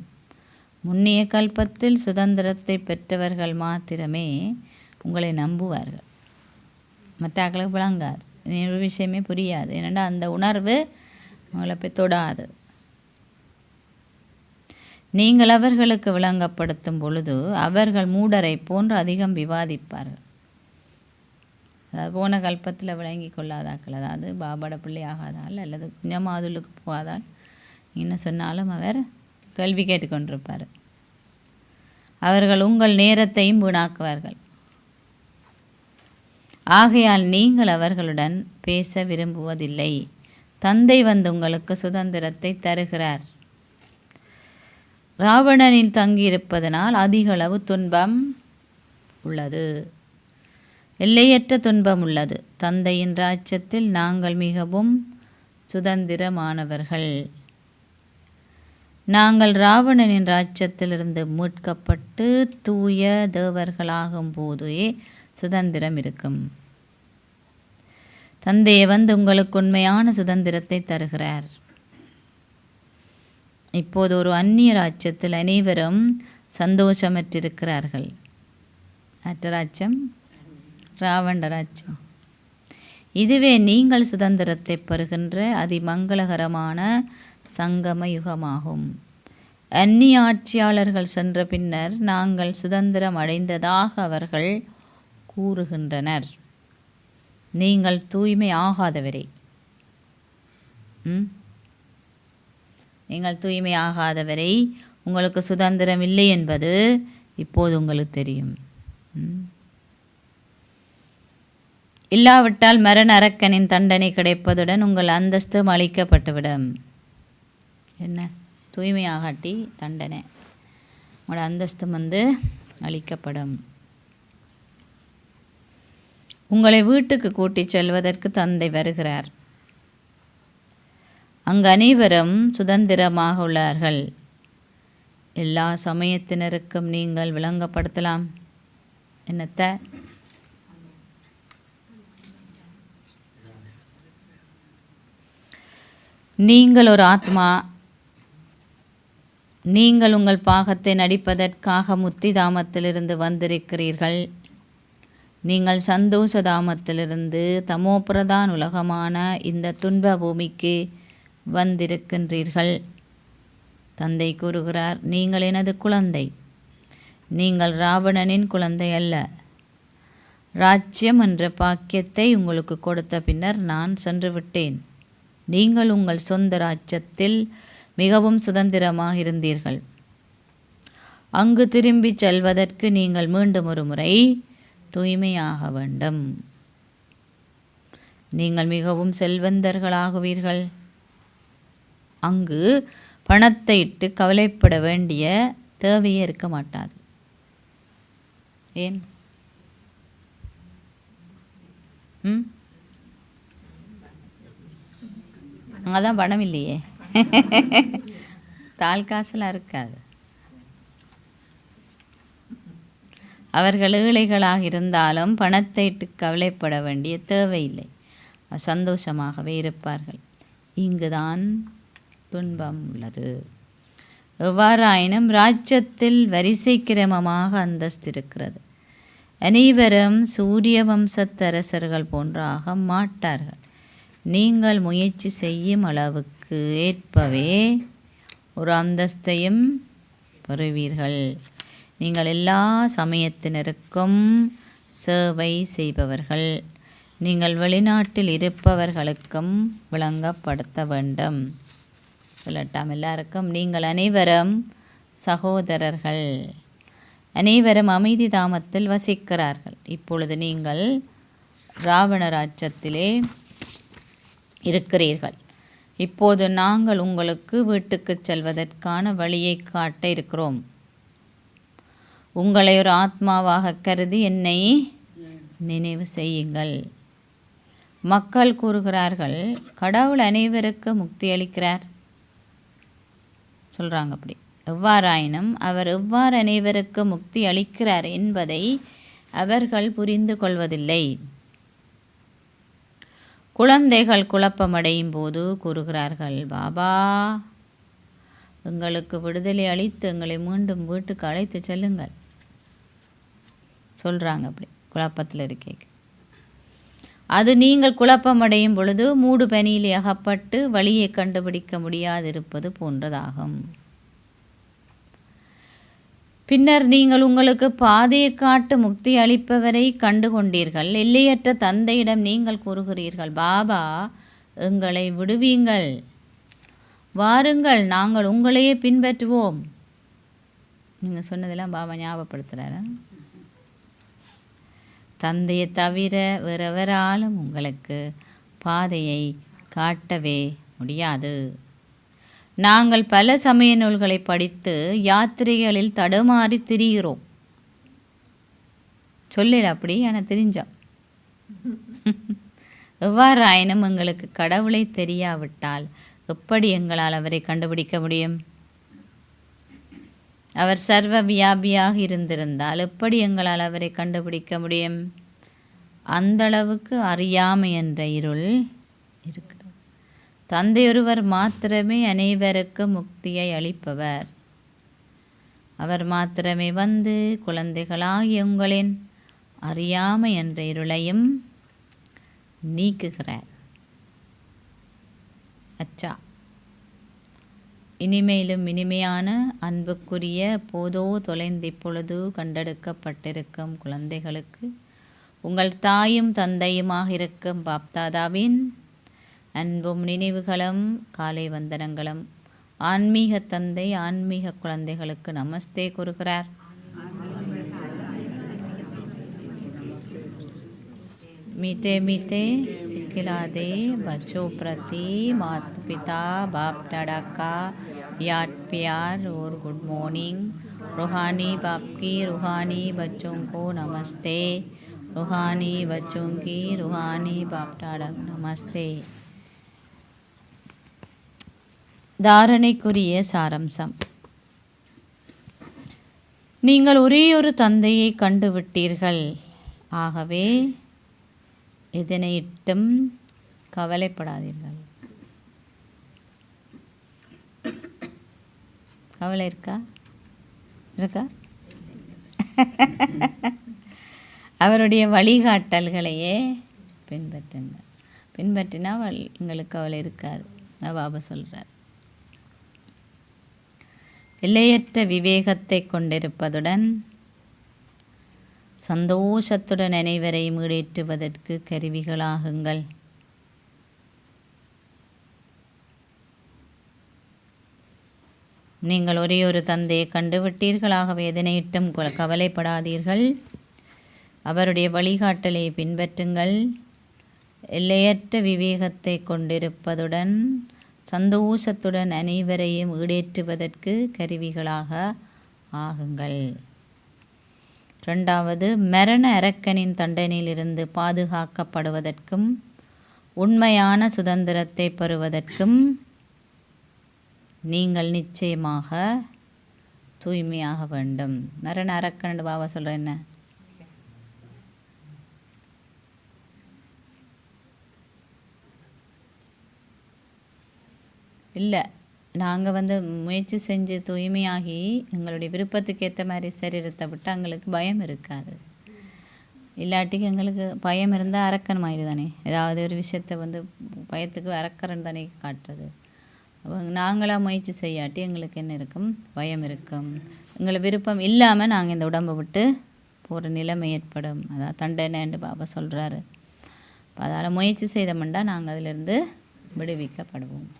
முன்னைய கல்பத்தில் சுதந்திரத்தை பெற்றவர்கள் மாத்திரமே உங்களை நம்புவார்கள். மற்றவர்களுக்கு விளங்காது, ஒரு விஷயமே புரியாது. ஏனென்றா அந்த உணர்வு உங்களை போய் தொடாது. நீங்கள் அவர்களுக்கு விளங்கப்படுத்தும் பொழுது அவர்கள் மூடரை போன்று அதிகம் விவாதிப்பார்கள். அதாவது போன கல்பத்தில் விளங்கி கொள்ளாதாக்கள், அதாவது பாபாட பிள்ளை ஆகாதால் அல்லது குஞ்சமாதுளுக்கு போகாதால் என்ன சொன்னாலும் அவர் கேள்வி கேட்டுக்கொண்டிருப்பார். அவர்கள் உங்கள் நேரத்தையும் வீணாக்குவார்கள். ஆகையால் நீங்கள் அவர்களுடன் பேச விரும்புவதில்லை. தந்தை வந்து உங்களுக்கு சுதந்திரத்தை தருகிறார். ராவணனில் தங்கியிருப்பதனால் அதிகளவு துன்பம் உள்ளது, எல்லையற்ற துன்பம் உள்ளது. தந்தையின் ராஜ்யத்தில் நாங்கள் மிகவும் சுதந்திரமானவர்கள். நாங்கள் ராவணனின் ராஜ்யத்திலிருந்து மீட்கப்பட்டு தூய தேவர்களாகும் போதே சுதந்திரம் இருக்கும். தந்தையை வந்து உங்களுக்கு உண்மையான சுதந்திரத்தை தருகிறார். இப்போது ஒரு அந்நிய ராஜ்யத்தில் அனைவரும் சந்தோஷமற்றிருக்கிறார்கள். மற்ற ராஜ்யம் ராவண ராஜ்யம். இதுவே நீங்கள் சுதந்திரத்தை பெறுகின்ற அதிமங்களகரமான சங்கம யுகமாகும். அந்நிய ஆட்சியாளர்கள் சென்ற பின்னர் நாங்கள் சுதந்திரம் அடைந்ததாக அவர்கள் கூறுகின்றனர். நீங்கள் தூய்மை ஆகாதவரே, நீங்கள் தூய்மை ஆகாதவரை உங்களுக்கு சுதந்திரம் இல்லை என்பது இப்போது உங்களுக்கு தெரியும். இல்லாவிட்டால் மரண அரக்கனின் தண்டனை கிடைப்பதுடன் உங்கள் அந்தஸ்தும் அளிக்கப்பட்டுவிடும். என்ன தூய்மையாகாட்டி தண்டனை, உங்களோட அந்தஸ்து வந்து அளிக்கப்படும். உங்களை வீட்டுக்கு கூட்டிச் செல்வதற்கு தந்தை வருகிறார். அங்கு அனைவரும் சுதந்திரமாக உள்ளார்கள். எல்லா சமயத்தினருக்கும் நீங்கள் விளங்கப்படுத்தலாம். என்னத்த? நீங்கள் ஒரு ஆத்மா. நீங்கள் உங்கள் பாகத்தை நடிப்பதற்காக முத்தி தாமத்திலிருந்து வந்திருக்கிறீர்கள். நீங்கள் சந்தோஷ தாமத்திலிருந்து தமோபிரதான் உலகமான இந்த துன்ப பூமிக்கு வந்திருக்கின்றீர்கள். தந்தை கூறுகிறார், நீங்கள் எனது குழந்தை. நீங்கள் ராவணனின் குழந்தை அல்ல. ராஜ்யம் என்ற பாக்கியத்தை உங்களுக்கு கொடுத்த பின்னர் நான் சென்று விட்டேன். நீங்கள் உங்கள் சொந்த ராஜ்யத்தில் மிகவும் சுதந்திரமாக இருந்தீர்கள். அங்கு திரும்பி செல்வதற்கு நீங்கள் மீண்டும் ஒரு முறை தூய்மையாக வேண்டும். நீங்கள் மிகவும் செல்வந்தர்களாகுவீர்கள். அங்கு பணத்தை இட்டு கவலைப்பட வேண்டிய தேவையே இருக்க மாட்டாது. ஏன்? அங்கதான் பணம் இல்லையே, தாள் காசுலாம் இருக்காது. அவர்கள் ஏழைகளாக இருந்தாலும் பணத்தை இட்டு கவலைப்பட வேண்டிய தேவையில்லை. சந்தோஷமாகவே இருப்பார்கள். இங்குதான் துன்பம் உள்ளது. எவ்வாறாயினும் ராஜ்யத்தில் வரிசை கிரமமாக அந்தஸ்து இருக்கிறது. அனைவரும் சூரிய வம்சத்தரசர்கள் போன்று ஆக மாட்டார்கள். நீங்கள் முயற்சி செய்யும் அளவுக்கு ஏற்பவே ஒரு அந்தஸ்தையும் பெறுவீர்கள். நீங்கள் எல்லா சமயத்தினருக்கும் சேவை செய்பவர்கள். நீங்கள் வெளிநாட்டில் இருப்பவர்களுக்கும் விளங்கப்படுத்த வேண்டும். சொல்லட்டாம் எல்லாருக்கும், நீங்கள் அனைவரும் சகோதரர்கள். அனைவரும் அமைதி தாமத்தில் வசிக்கிறார்கள். இப்பொழுது நீங்கள் ராவண ராஜ்யத்திலே இருக்கிறீர்கள். இப்போது நாங்கள் உங்களுக்கு வீட்டுக்கு செல்வதற்கான வழியை காட்ட இருக்கிறோம். உங்களை ஒரு ஆத்மாவாக கருதி என்னை நினைவு செய்யுங்கள். மக்கள் கூறுகிறார்கள், கடவுள் அனைவருக்கு முக்தி அளிக்கிறார் சொல்கிறாங்க. அப்படி எவ்வாறாயினும் அவர் எவ்வாறு அனைவருக்கு முக்தி அளிக்கிறார் என்பதை அவர்கள் புரிந்து கொள்வதில்லை. குழந்தைகள் குழப்பமடையும் போது கூறுகிறார்கள், பாபா எங்களுக்கு விடுதலை அளித்து எங்களை மீண்டும் வீட்டுக்கு அழைத்து செல்லுங்கள் சொல்கிறாங்க. அப்படி குழப்பத்தில் இருக்கே அது நீங்கள் குழப்பமடையும் பொழுது மூடு பனியில் அகப்பட்டு வழியை கண்டுபிடிக்க முடியாதிருப்பது போன்றதாகும். பின்னர் நீங்கள் உங்களுக்கு பாதையை காட்டு முக்தி அளிப்பவரை கண்டு கொண்டீர்கள். எல்லையற்ற தந்தையிடம் நீங்கள் கூறுகிறீர்கள், பாபா எங்களை விடுவீங்கள், வாருங்கள் நாங்கள் உங்களையே பின்பற்றுவோம். நீங்கள் சொன்னதெல்லாம் பாபா ஞாபகப்படுத்துகிறாரு. தந்தையை தவிர வேறெவராலும் உங்களுக்கு பாதையை காட்டவே முடியாது. நாங்கள் பல சமய நூல்களை படித்து யாத்திரைகளில் தடுமாறி திரிகிறோம். சொல்லல அப்படி ஆனால் தெரிஞ்சோம். எவ்வாறாயினும் எங்களுக்கு கடவுளை தெரியாவிட்டால் எப்படி எங்களால் அவரை கண்டுபிடிக்க முடியும்? அவர் சர்வ வியாபியாக இருந்திருந்தால் எப்படி எங்களால் அவரை கண்டுபிடிக்க முடியும்? அந்தளவுக்கு அறியாமை என்ற இருள் இருக்கிறது. தந்தையொருவர் மாத்திரமே அனைவருக்கும் முக்தியை அளிப்பவர். அவர் மாத்திரமே வந்து குழந்தைகளாகிய உங்களின் அறியாமை என்ற இருளையும் நீக்குகிறார். அச்சா, இனிமேலும் இனிமையான அன்புக்குரிய போதோ தொலைந்து இப்பொழுது கண்டெடுக்கப்பட்டிருக்கும் குழந்தைகளுக்கு உங்கள் தாயும் தந்தையுமாக இருக்கும் பாப்தாதாவின் அன்பும் நினைவுகளும் காலை வந்தனங்களும் ஆன்மீக தந்தை ஆன்மீக குழந்தைகளுக்கு நமஸ்தே கூறுகிறார். मीठे मीठे सिखिलादे बच्चों प्रति माता पिता बाप दादा का याद प्यार और गुड मॉर्निंग. रूहानी बाप की रूहानी बच्चों को नमस्ते. रूहानी बच्चों की रूहानी बाप दादा नमस्ते. தாரணைக்குரிய சாரம்சம். நீங்கள் ஒரே ஒரு தந்தையை கண்டுவிட்டீர்கள். ஆகவே இதனையிட்டும் கவலைப்படாதீர்கள். கவலை இருக்கா? அவருடைய வழிகாட்டல்களையே பின்பற்றுங்கள். பின்பற்றினால் உங்களுக்கு கவலை இருக்காது. பாபா சொல்கிறார். எல்லையற்ற விவேகத்தை கொண்டிருப்பதுடன் சந்தோஷத்துடன் அனைவரையும் ஈடேற்றுவதற்கு கருவிகளாகுங்கள். நீங்கள் ஒரே ஒரு தந்தையை கண்டுவிட்டீர்களாகவே எதனையிட்டும் கவலைப்படாதீர்கள். அவருடைய வழிகாட்டலை பின்பற்றுங்கள். எல்லையற்ற விவேகத்தை கொண்டிருப்பதுடன் சந்தோஷத்துடன் அனைவரையும் ஈடேற்றுவதற்கு கருவிகளாக ஆகுங்கள். 2வது, மரண அரக்கனின் தண்டனையிலிருந்து பாதுகாக்கப்படுவதற்கும் உண்மையான சுதந்திரத்தை பெறுவதற்கும் நீங்கள் நிச்சயமாக தூய்மையாக வேண்டும். மரண அரக்கன் பாபா சொல்கிற என்ன? இல்லை, நாங்கள் முயற்சி செஞ்சு தூய்மையாகி எங்களுடைய விருப்பத்துக்கு ஏற்ற மாதிரி சரீரத்தை விட்டு எங்களுக்கு பயம் இருக்காது. இல்லாட்டிக்கு எங்களுக்கு பயம் இருந்தால் அரக்கன் மாதிரி தானே, ஏதாவது ஒரு விஷயத்தை பயத்துக்கு அரக்கரன் தானே காட்டுறது. நாங்களாக முயற்சி செய்யாட்டி எங்களுக்கு என்ன இருக்கும்? பயம் இருக்கும். எங்களை விருப்பம் இல்லாமல் நாங்கள் இந்த உடம்பை விட்டு போகிற நிலைமை ஏற்படும். அதான் தண்டனைன்னு பாபா சொல்கிறாரு. அதால் முயற்சி செய்தோம்னா நாங்கள் அதிலிருந்து விடுவிக்கப்படுவோம்.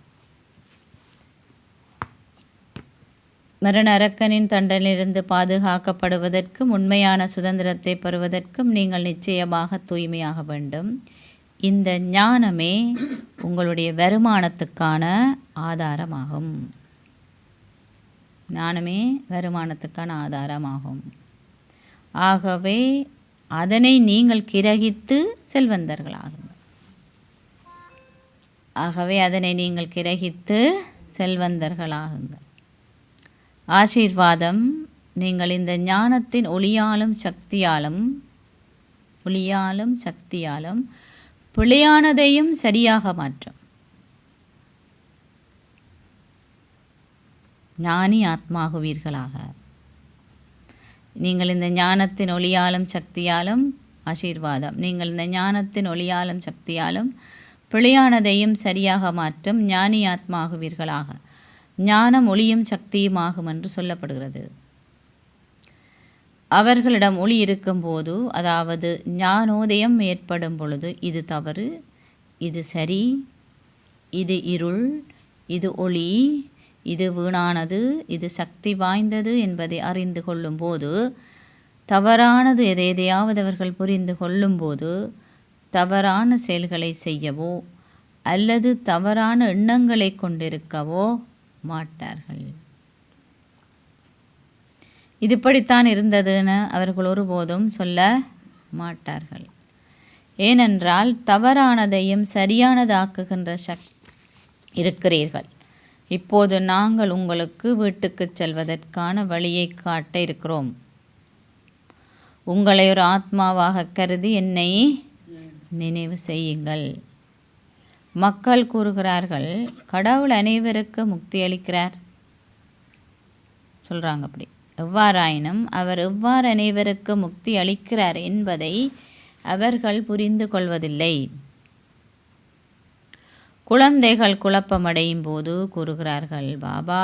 மரண அரக்கனின் தண்டனையிலிருந்து பாதுகாக்கப்படுவதற்கும் உண்மையான சுதந்திரத்தை பெறுவதற்கும் நீங்கள் நிச்சயமாக தூய்மையாக வேண்டும். இந்த ஞானமே உங்களுடைய வருமானத்துக்கான ஆதாரமாகும். ஞானமே வருமானத்துக்கான ஆதாரமாகும். ஆகவே அதனை நீங்கள் கிரகித்து செல்வந்தர்களாகுங்கள். செல்வந்தர்களாகுங்கள். ஆசீர்வாதம். நீங்கள் இந்த ஞானத்தின் ஒளியாலும் சக்தியாலும் பிழையானதையும் சரியாக மாற்றும். ஞானி ஆத்மாகுவீர்களாக. நீங்கள் இந்த ஞானத்தின் ஒளியாலும் சக்தியாலும் ஆசீர்வாதம். நீங்கள் இந்த ஞானத்தின் ஒளியாலும் சக்தியாலும் பிழையானதையும் சரியாக மாற்றும் ஞானி ஆத்மாகுவீர்களாக. ஞானம் ஒளியும் சக்தியுமாகும் என்று சொல்லப்படுகிறது. அவர்களிடம் ஒளி இருக்கும்போது, அதாவது ஞானோதயம் ஏற்படும் பொழுது, இது தவறு, இது சரி, இது இருள், இது ஒளி, இது வீணானது, இது சக்தி வாய்ந்தது என்பதை அறிந்து கொள்ளும்போது, தவறானது எதையாவது அவர்கள் புரிந்து கொள்ளும்போது தவறான செயல்களை செய்யவோ அல்லது தவறான எண்ணங்களை கொண்டிருக்கவோ மாட்டார்கள். இதுபடித்தான் இருந்ததுன்னு அவர்கள் ஒருபோதும் சொல்ல மாட்டார்கள். ஏனென்றால் தவறானதையும் சரியானதாக்குகின்ற இருக்கிறீர்கள். இப்போது நாங்கள் உங்களுக்கு வீட்டுக்கு செல்வதற்கான வழியை காட்ட இருக்கிறோம். உங்களை ஒரு ஆத்மாவாக கருதி என்னை நினைவு செய்யுங்கள். மக்கள் கூறுகிறார்கள், கடவுள் அனைவருக்கு முக்தி அளிக்கிறார் சொல்கிறாங்க. அப்படி எவ்வாறாயினும் அவர் எவ்வாறு அனைவருக்கு முக்தி அளிக்கிறார் என்பதை அவர்கள் புரிந்து கொள்வதில்லை. குழந்தைகள் குழப்பமடையும் போது கூறுகிறார்கள், பாபா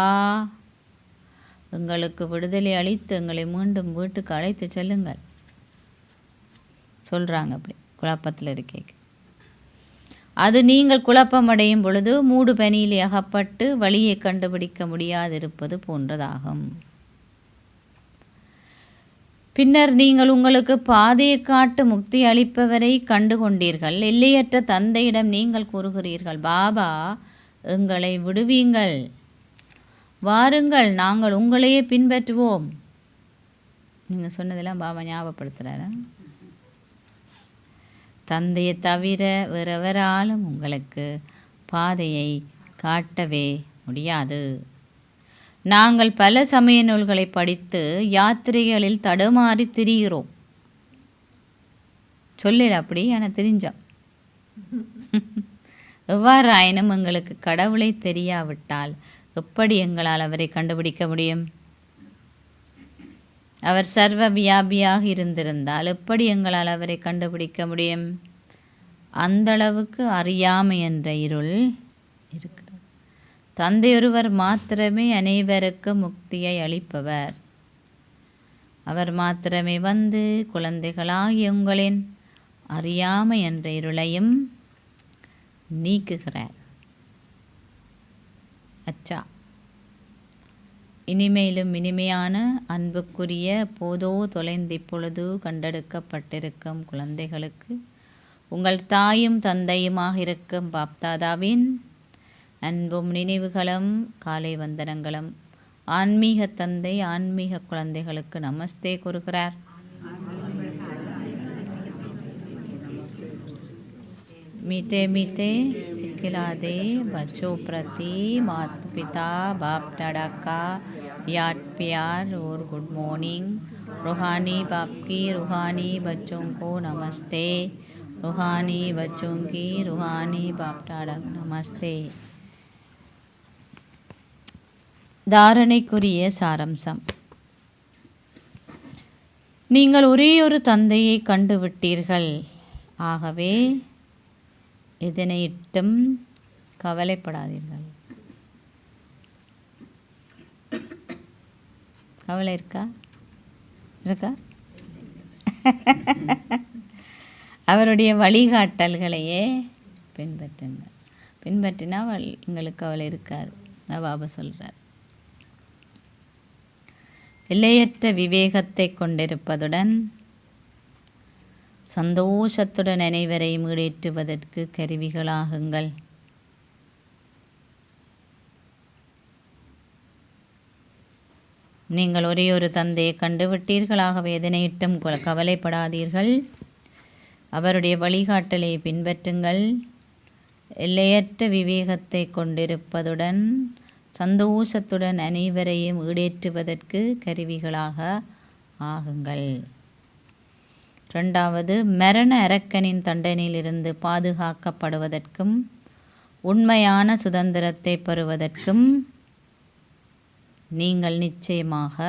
எங்களுக்கு விடுதலை அளித்து எங்களை மீண்டும் வீட்டுக்கு அழைத்து செல்லுங்கள் சொல்கிறாங்க. அப்படி குழப்பத்தில் இருக்கே. அது நீங்கள் குழப்பமடையும் பொழுது மூடு பனியில் அகப்பட்டு வழியை கண்டுபிடிக்க முடியாதிருப்பது போன்றதாகும். பின்னர் நீங்கள் உங்களுக்கு பாதையை காட்டு முக்தி அளிப்பவரை கண்டு கொண்டீர்கள். எல்லையற்ற தந்தையிடம் நீங்கள் கூறுகிறீர்கள், பாபா எங்களை விடுவீங்கள், வாருங்கள் நாங்கள் உங்களையே பின்பற்றுவோம். நீங்கள் சொன்னதெல்லாம் பாபா ஞாபகப்படுத்துகிறார. தந்தையை தவிர வேறெவராலும் உங்களுக்கு பாதையை காட்டவே முடியாது. நாங்கள் பல சமய நூல்களை படித்து யாத்திரைகளில் தடுமாறி திரிகிறோம். சொல்லல அப்படி, ஆனால் தெரிஞ்சோம். எவ்வாறாயினும் எங்களுக்கு கடவுளை தெரியாவிட்டால் எப்படி எங்களால் அவரை கண்டுபிடிக்க முடியும்? அவர் சர்வ வியாபியாக இருந்திருந்தால் எப்படி எங்களால் அவரை கண்டுபிடிக்க முடியும்? அந்தளவுக்கு அறியாமை என்ற இருள் இருக்கிறது. தந்தையொருவர் மாத்திரமே அனைவருக்கும் முக்தியை அளிப்பவர். அவர் மாத்திரமே வந்து குழந்தைகளாகிய உங்களின் அறியாமை என்ற இருளையும் நீக்குகிறார். அச்சா, இனிமேலும் இனிமையான அன்புக்குரிய போதோ தொலைந்து இப்பொழுது கண்டெடுக்கப்பட்டிருக்கும் குழந்தைகளுக்கு உங்கள் தாயும் தந்தையுமாக இருக்கும் பாப்தாதாவின் அன்பும் நினைவுகளும் காலை வந்தனங்களும். ஆன்மீக தந்தை ஆன்மீக குழந்தைகளுக்கு நமஸ்தே கூறுகிறார். मीठे मीठे सिखिलादे बच्चों प्रति माता पिता बाप दादा का याद प्यार और गुड मॉर्निंग. रूहानी बाप की रूहानी बच्चों को नमस्ते. रूहानी बच्चों की रूहानी बाप दादा नमस्ते. தாரணைக்குரிய சாரம்சம். நீங்கள் ஒரே ஒரு தந்தையை கண்டுவிட்டீர்கள். ஆகவே இதனையிட்டும் கவலைப்படாதீர்கள். கவலை இருக்கா? அவருடைய வழிகாட்டல்களையே பின்பற்றுங்கள். பின்பற்றினால் உங்களுக்கு கவலை இருக்காது. பாபா சொல்கிறார். எல்லையற்ற விவேகத்தை கொண்டிருப்பதுடன் சந்தோஷத்துடன் அனைவரையும் ஈடேற்றுவதற்கு கருவிகளாகுங்கள். நீங்கள் ஒரே ஒரு தந்தையை கண்டுவிட்டீர்களாகவே எதனையிட்டும் கவலைப்படாதீர்கள். அவருடைய வழிகாட்டலை பின்பற்றுங்கள். எல்லையற்ற விவேகத்தை கொண்டிருப்பதுடன் சந்தோஷத்துடன் அனைவரையும் ஈடேற்றுவதற்கு கருவிகளாக ஆகுங்கள். 2வது மரண அரக்கனின் தண்டனையிலிருந்து பாதுகாக்கப்படுவதற்கும் உண்மையான சுதந்திரத்தை பெறுவதற்கும் நீங்கள் நிச்சயமாக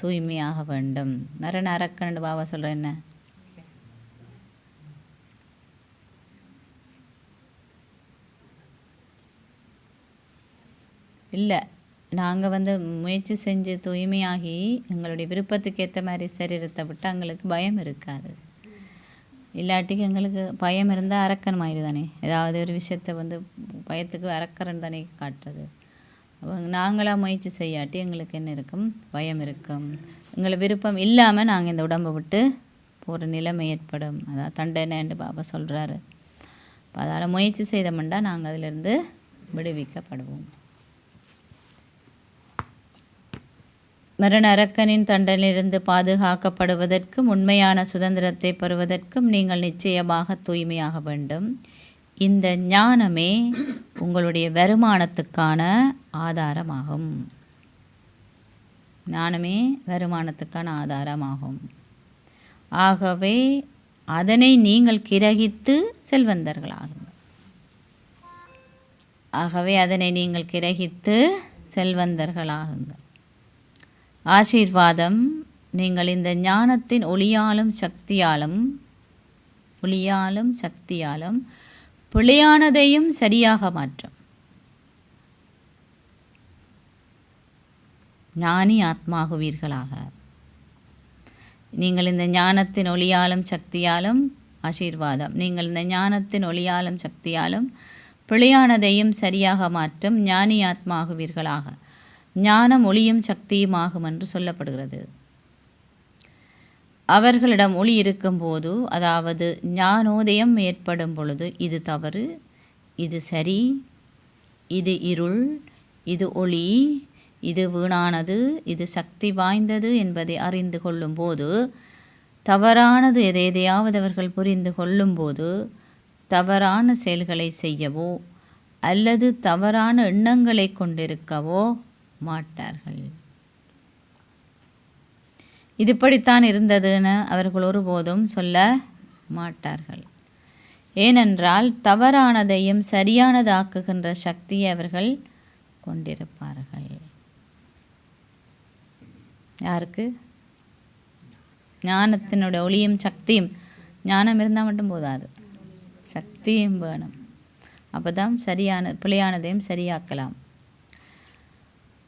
தூய்மையாக வேண்டும். மரண அரக்கன் பாபா சொல்கிற என்ன? இல்லை, நாங்கள் முயற்சி செஞ்சு தூய்மையாகி எங்களுடைய விருப்பத்துக்கு ஏற்ற மாதிரி சரீரத்தை விட்டு எங்களுக்கு பயம் இருக்காது. இல்லாட்டிக்கு எங்களுக்கு பயம் இருந்தால் அரக்கன் மாதிரி தானே, ஏதாவது ஒரு விஷயத்தை பயத்துக்கு அரக்கரன் தானே காட்டுறது. அப்போ நாங்களாக முயற்சி செய்யாட்டி எங்களுக்கு என்ன இருக்கும்? பயம் இருக்கும். எங்களை விருப்பம் இல்லாமல் நாங்கள் இந்த உடம்பை விட்டு போகிற நிலைமை ஏற்படும். அதான் தண்டனைன்னு பாபா சொல்கிறாரு. அதால் முயற்சி செய்தோம்னா நாங்கள் அதிலிருந்து விடுவிக்கப்படுவோம். மரண அரக்கனின் தண்டனையிலிருந்து பாதுகாக்கப்படுவதற்கும் உண்மையான சுதந்திரத்தை பெறுவதற்கும் நீங்கள் நிச்சயமாக தூய்மையாக வேண்டும். இந்த ஞானமே உங்களுடைய வருமானத்துக்கான ஆதாரமாகும். ஞானமே வருமானத்துக்கான ஆதாரமாகும். ஆகவே அதனை நீங்கள் கிரகித்து செல்வந்தர்களாகுங்கள். செல்வந்தர்களாகுங்கள். ஆசீர்வாதம், நீங்கள் இந்த ஞானத்தின் ஒளியாலும் சக்தியாலும் பிழையானதையும் சரியாக மாற்றும். ஞானி ஆத்மாகுவீர்களாக. நீங்கள் இந்த ஞானத்தின் ஒளியாலும் சக்தியாலும் ஆசீர்வாதம், நீங்கள் இந்த ஞானத்தின் ஒளியாலும் சக்தியாலும் பிழையானதையும் சரியாக மாற்றும் ஞானி ஆத்மாகுவீர்களாக. ஞானம் ஒளியும் சக்தியுமாகும் என்று சொல்லப்படுகிறது. அவர்களிடம் ஒளி இருக்கும்போது, அதாவது ஞானோதயம் ஏற்படும் பொழுது, இது தவறு, இது சரி, இது இருள், இது ஒளி, இது வீணானது, இது சக்தி வாய்ந்தது என்பதை அறிந்து கொள்ளும்போது, தவறானது எதையாவது அவர்கள் புரிந்து கொள்ளும்போது தவறான செயல்களை செய்யவோ அல்லது தவறான எண்ணங்களை கொண்டிருக்கவோ மாட்டார்கள். இது இப்படித்தான் இருந்ததுன்னு அவர்கள் ஒருபோதும் சொல்ல மாட்டார்கள். ஏனென்றால் தவறானதையும் சரியானதாக்குகின்ற சக்தியை அவர்கள் கொண்டிருப்பார்கள். யாருக்கு? ஞானத்தினுடைய ஒளியும் சக்தியும். ஞானம் இருந்தால் மட்டும் போதாது, சக்தியும் வேணும். அப்போ தான் பிழையானதையும் சரியாக்கலாம்.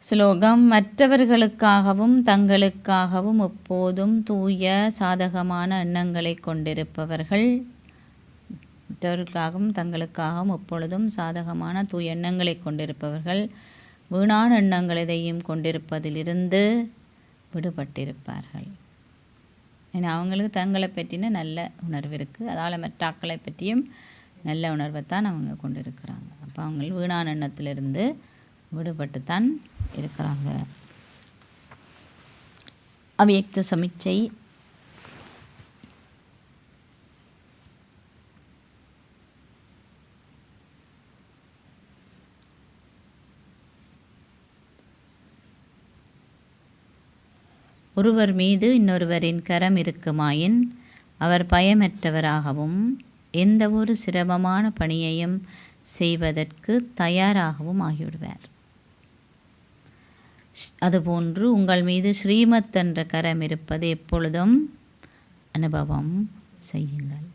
ஸ்லோகம்: மற்றவர்களுக்காகவும் தங்களுக்காகவும் எப்போதும் தூய சாதகமான எண்ணங்களை கொண்டிருப்பவர்கள், மற்றவர்களுக்காகவும் தங்களுக்காகவும் எப்பொழுதும் சாதகமான தூய எண்ணங்களை கொண்டிருப்பவர்கள் வீணான எண்ணங்கள் எதையும் கொண்டிருப்பதிலிருந்து விடுபட்டிருப்பார்கள். ஏன்னா அவங்களுக்கு தங்களை பற்றின நல்ல உணர்வு இருக்குது. அதால் மற்றாக்களை பற்றியும் நல்ல உணர்வைத்தான் அவங்க கொண்டிருக்கிறாங்க. அப்போ அவங்க வீணான எண்ணத்திலிருந்து விடுபட்டுத்தான் இருக்கிறாங்க. அவ்யக்த சமிச்சை. ஒருவர் மீது இன்னொருவரின் கரம் இருக்குமாயின் அவர் பயமற்றவராகவும் எந்த ஒரு சிரமமான பணியையும் செய்வதற்கு தயாராகவும் ஆகிவிடுவார். அதுபோன்று உங்கள் மீது ஸ்ரீமத் என்ற கரம் இருப்பது எப்பொழுதும் அனுபவம் செய்யுங்கள்.